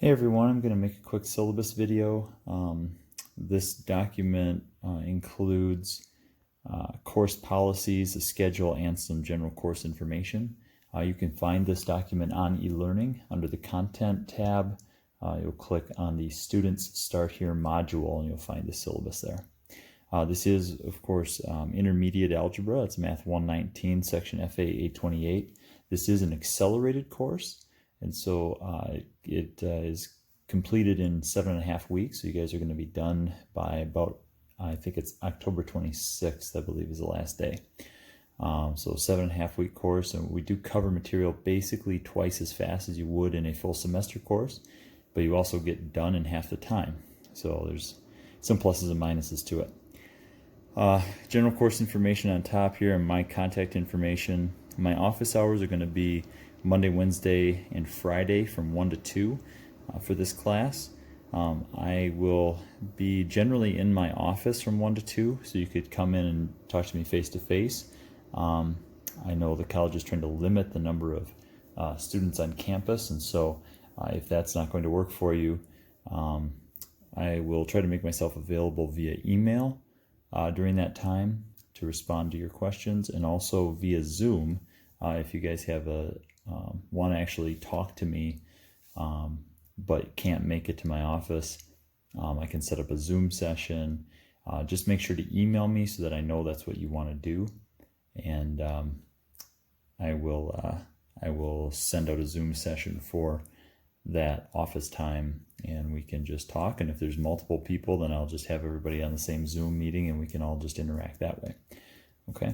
Hey everyone, I'm going to make a quick syllabus video. This document includes course policies, a schedule, and some general course information. You can find this document on eLearning under the Content tab. You'll click on the Students Start Here module and you'll find the syllabus there. This is, of course, intermediate algebra. It's Math 119, section FA 828. This is an accelerated course, and so it is completed in 7.5 weeks. So you guys are going to be done by about, I think it's October 26th, I believe is the last day. So 7.5 week course, and we do cover material basically twice as fast as you would in a full semester course, but you also get done in half the time. So there's some pluses and minuses to it. General course information on top here and my contact information. My office hours are going to be Monday, Wednesday, and Friday from 1 to 2 for this class. I will be generally in my office from 1 to 2, so you could come in and talk to me face to face. I know the college is trying to limit the number of students on campus, and so if that's not going to work for you, I will try to make myself available via email during that time to respond to your questions, and also via Zoom if you guys have want to actually talk to me but can't make it to my office. I can set up a Zoom session. Just make sure to email me so that I know that's what you want to do, and I will send out a Zoom session for that office time, and we can just talk. And if there's multiple people, then I'll just have everybody on the same Zoom meeting and we can all just interact that way. Okay.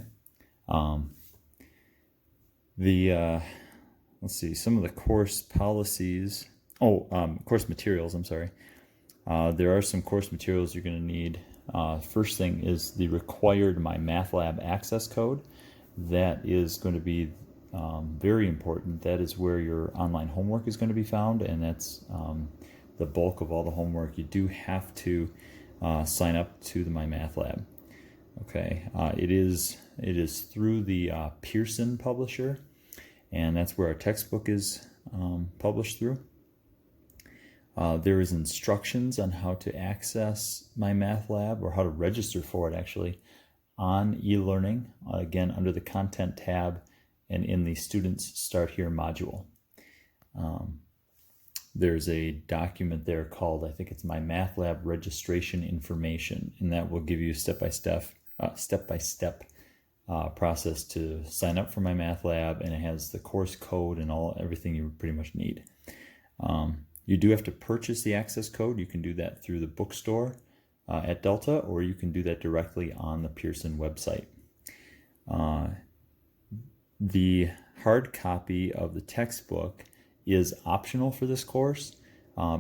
Let's see, some of the course policies. Course materials, I'm sorry. There are some course materials you're going to need. First thing is the required MyMathLab access code. That is going to be very important. That is where your online homework is going to be found, and that's the bulk of all the homework. You do have to sign up to the MyMathLab. Okay, it is through the Pearson publisher, and that's where our textbook is published through. There is instructions on how to access MyMathLab, or how to register for it actually, on eLearning, again under the Content tab and in the Students Start Here module. There's a document there called, I think it's MyMathLab registration information, and that will give you step-by-step process to sign up for MyMathLab, and it has the course code and everything you pretty much need. You do have to purchase the access code. You can do that through the bookstore at Delta, or you can do that directly on the Pearson website. The hard copy of the textbook is optional for this course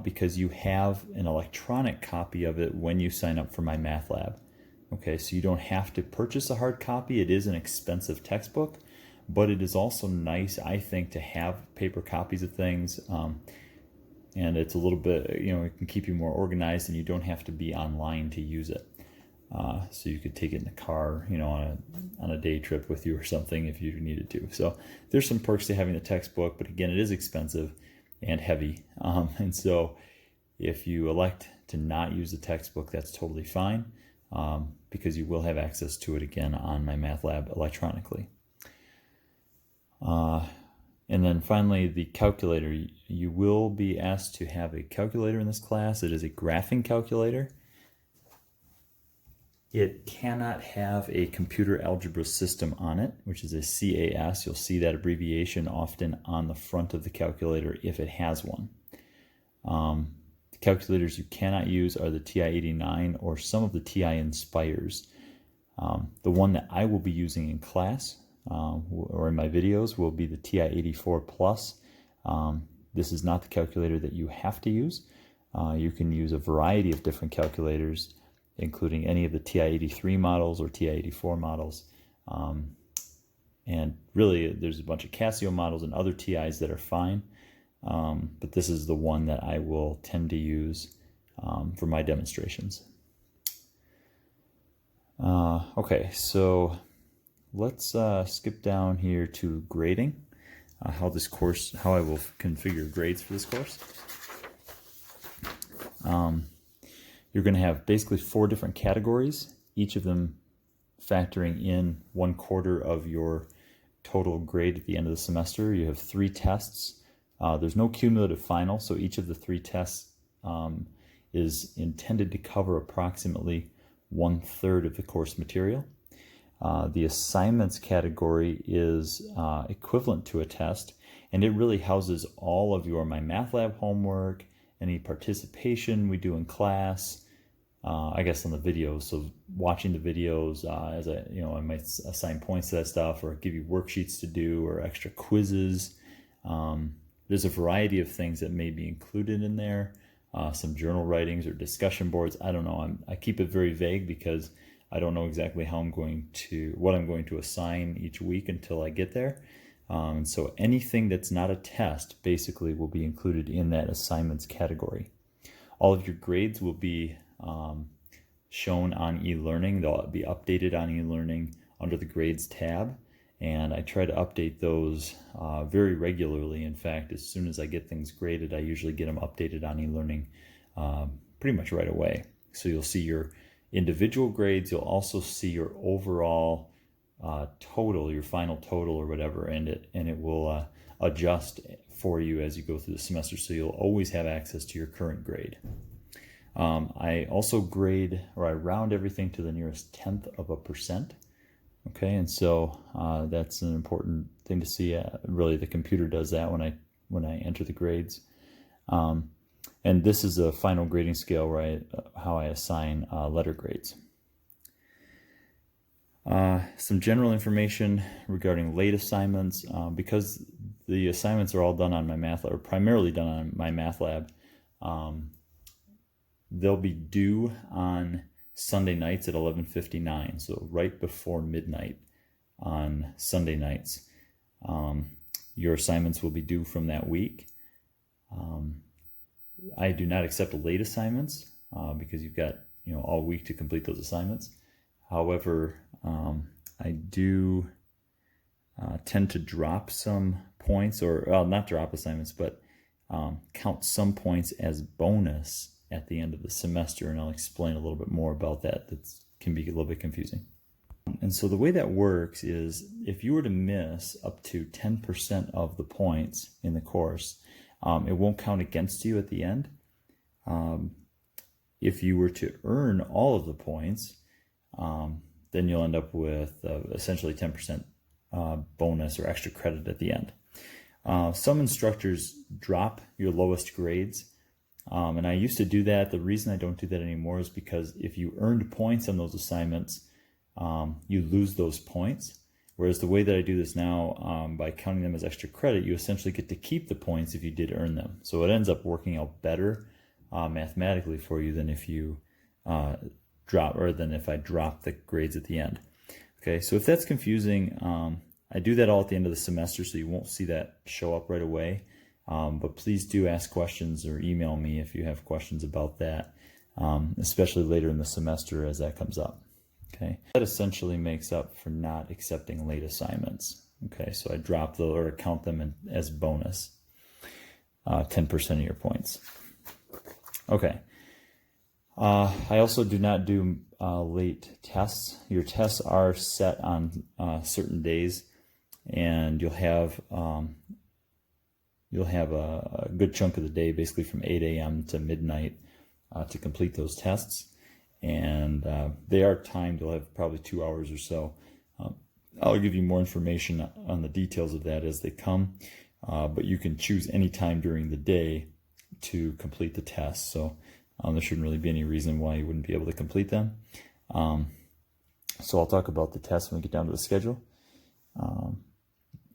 because you have an electronic copy of it when you sign up for MyMathLab. Okay, so you don't have to purchase a hard copy. It is an expensive textbook, but it is also nice, I think, to have paper copies of things. And it's a little bit, it can keep you more organized, and you don't have to be online to use it. So you could take it in the car, on a day trip with you or something if you needed to. So there's some perks to having the textbook, but again, it is expensive and heavy. And so if you elect to not use the textbook, that's totally fine, because you will have access to it again on MyMathLab electronically. And then finally, the calculator. You will be asked to have a calculator in this class. It is a graphing calculator. It cannot have a computer algebra system on it, which is a CAS. You'll see that abbreviation often on the front of the calculator if it has one. The calculators you cannot use are the TI-89 or some of the TI Inspires. The one that I will be using in class or in my videos will be the TI-84 Plus. This is not the calculator that you have to use. You can use a variety of different calculators, including any of the TI-83 models or TI-84 models. And really, there's a bunch of Casio models and other TIs that are fine, but this is the one that I will tend to use for my demonstrations. Okay, so let's skip down here to grading, how I will configure grades for this course. You're going to have basically 4 different categories, each of them factoring in 1/4 of your total grade at the end of the semester. You have 3 tests. There's no cumulative final, so each of the 3 tests is intended to cover approximately 1/3 of the course material. The assignments category is equivalent to a test, and it really houses all of your My Math Lab homework, any participation we do in class, I guess on the videos. So watching the videos, I might assign points to that stuff, or give you worksheets to do, or extra quizzes. There's a variety of things that may be included in there. Some journal writings or discussion boards. I don't know. I keep it very vague because I don't know exactly what I'm going to assign each week until I get there. So anything that's not a test basically will be included in that assignments category. All of your grades will be shown on e-learning. They'll be updated on e-learning under the grades tab, and I try to update those very regularly. In fact, as soon as I get things graded, I usually get them updated on e-learning pretty much right away. So you'll see your individual grades. You'll also see your overall total, your final total or whatever, and it will adjust for you as you go through the semester, so you'll always have access to your current grade. I also grade, or I round everything to the nearest 1/10 of a percent. Okay, and so that's an important thing to see. Really, the computer does that when I enter the grades. And this is a final grading scale where how I assign letter grades. Some general information regarding late assignments. Because the assignments are all done on My Math Lab, or primarily done on My Math Lab, they'll be due on Sunday nights at 11:59, so right before midnight on Sunday nights. Your assignments will be due from that week. I do not accept late assignments because you've got all week to complete those assignments. However, I do tend to drop some points, or not drop assignments, but count some points as bonus at the end of the semester, and I'll explain a little bit more about that. That can be a little bit confusing. And so the way that works is, if you were to miss up to 10% of the points in the course, it won't count against you at the end. If you were to earn all of the points, then you'll end up with essentially 10% bonus or extra credit at the end. Some instructors drop your lowest grades, and I used to do that. The reason I don't do that anymore is because if you earned points on those assignments, you lose those points. Whereas the way that I do this now, by counting them as extra credit, you essentially get to keep the points if you did earn them. So it ends up working out better mathematically for you than if you than if I drop the grades at the end. Okay, so if that's confusing, I do that all at the end of the semester, so you won't see that show up right away. But please do ask questions or email me if you have questions about that, especially later in the semester as that comes up. Okay, that essentially makes up for not accepting late assignments. Okay, so I drop or count them as bonus, 10% of your points. Okay. I also do not do late tests. Your tests are set on certain days, and you'll have a good chunk of the day, basically from 8 a.m. to midnight, to complete those tests. And they are timed. You'll have probably 2 hours or so. I'll give you more information on the details of that as they come, but you can choose any time during the day to complete the tests. So there shouldn't really be any reason why you wouldn't be able to complete them. So I'll talk about the tests when we get down to the schedule.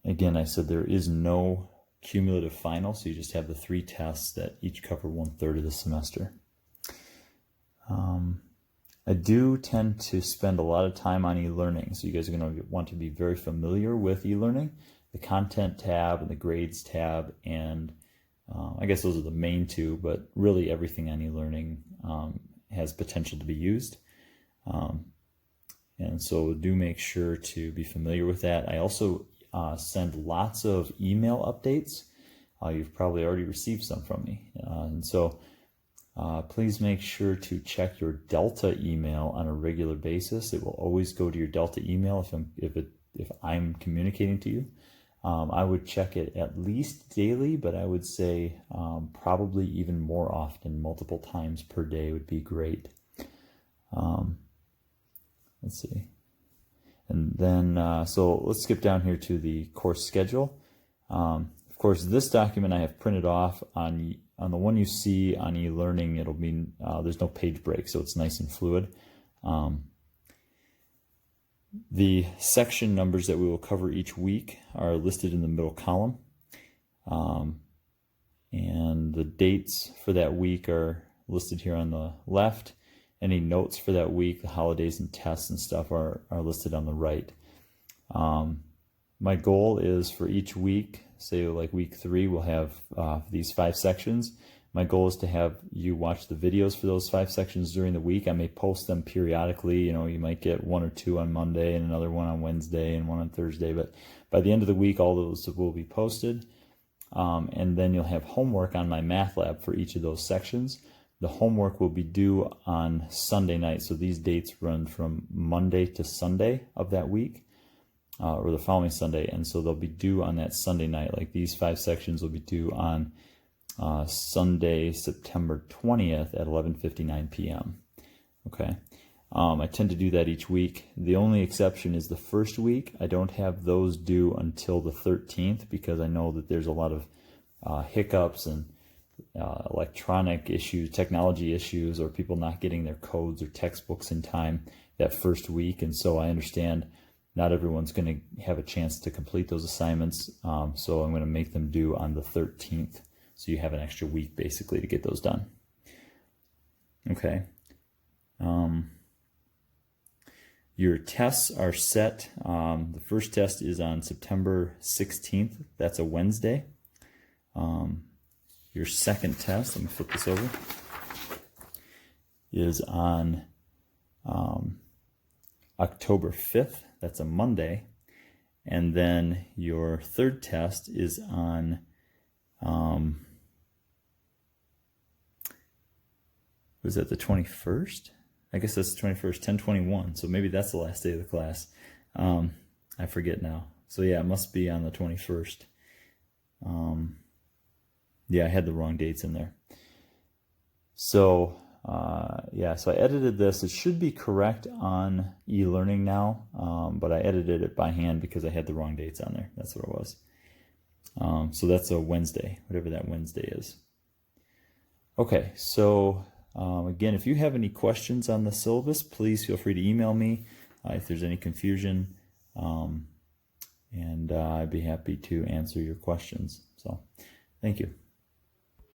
Again, I said there is no cumulative final, so you just have the 3 tests that each cover 1/3 of the semester. I do tend to spend a lot of time on e-learning, so you guys are going to want to be very familiar with e-learning, the content tab and the grades tab, and I guess those are the main 2, but really everything on e-learning has potential to be used. And so do make sure to be familiar with that. I also send lots of email updates. You've probably already received some from me. And so please make sure to check your Delta email on a regular basis. It will always go to your Delta email if I'm communicating to you. I would check it at least daily, but I would say probably even more often, multiple times per day would be great. Let's see. And then, so let's skip down here to the course schedule. Of course, this document I have printed off on the one you see on e-learning. It'll be, there's no page break, so it's nice and fluid. The section numbers that we will cover each week are listed in the middle column. And the dates for that week are listed here on the left. Any notes for that week, the holidays and tests and stuff are listed on the right. My goal is for each week, say like week 3, we'll have these 5 sections. My goal is to have you watch the videos for those 5 sections during the week. I may post them periodically. You know, you might get 1 or 2 on Monday and another one on Wednesday and one on Thursday. But by the end of the week, all those will be posted. And then you'll have homework on my math lab for each of those sections. The homework will be due on Sunday night. So these dates run from Monday to Sunday of that week, or the following Sunday. And so they'll be due on that Sunday night. Like these 5 sections will be due on Sunday, September 20th at 11:59 p.m. Okay. I tend to do that each week. The only exception is the first week. I don't have those due until the 13th because I know that there's a lot of hiccups and electronic issues, technology issues, or people not getting their codes or textbooks in time that first week. And so I understand not everyone's going to have a chance to complete those assignments. So I'm going to make them due on the 13th. So you have an extra week basically to get those done. Okay. Your tests are set. The first test is on September 16th. That's a Wednesday. Your second test, let me flip this over, is on October 5th. That's a Monday. And then your third test is on was that the 21st? I guess that's the 21st, 10/21. So maybe that's the last day of the class. I forget now. So yeah, it must be on the 21st. Yeah, I had the wrong dates in there. So yeah, so I edited this. It should be correct on e-learning now, but I edited it by hand because I had the wrong dates on there. That's what it was. So that's a Wednesday, whatever that Wednesday is. Okay, so again, if you have any questions on the syllabus, please feel free to email me if there's any confusion, and I'd be happy to answer your questions. So, thank you.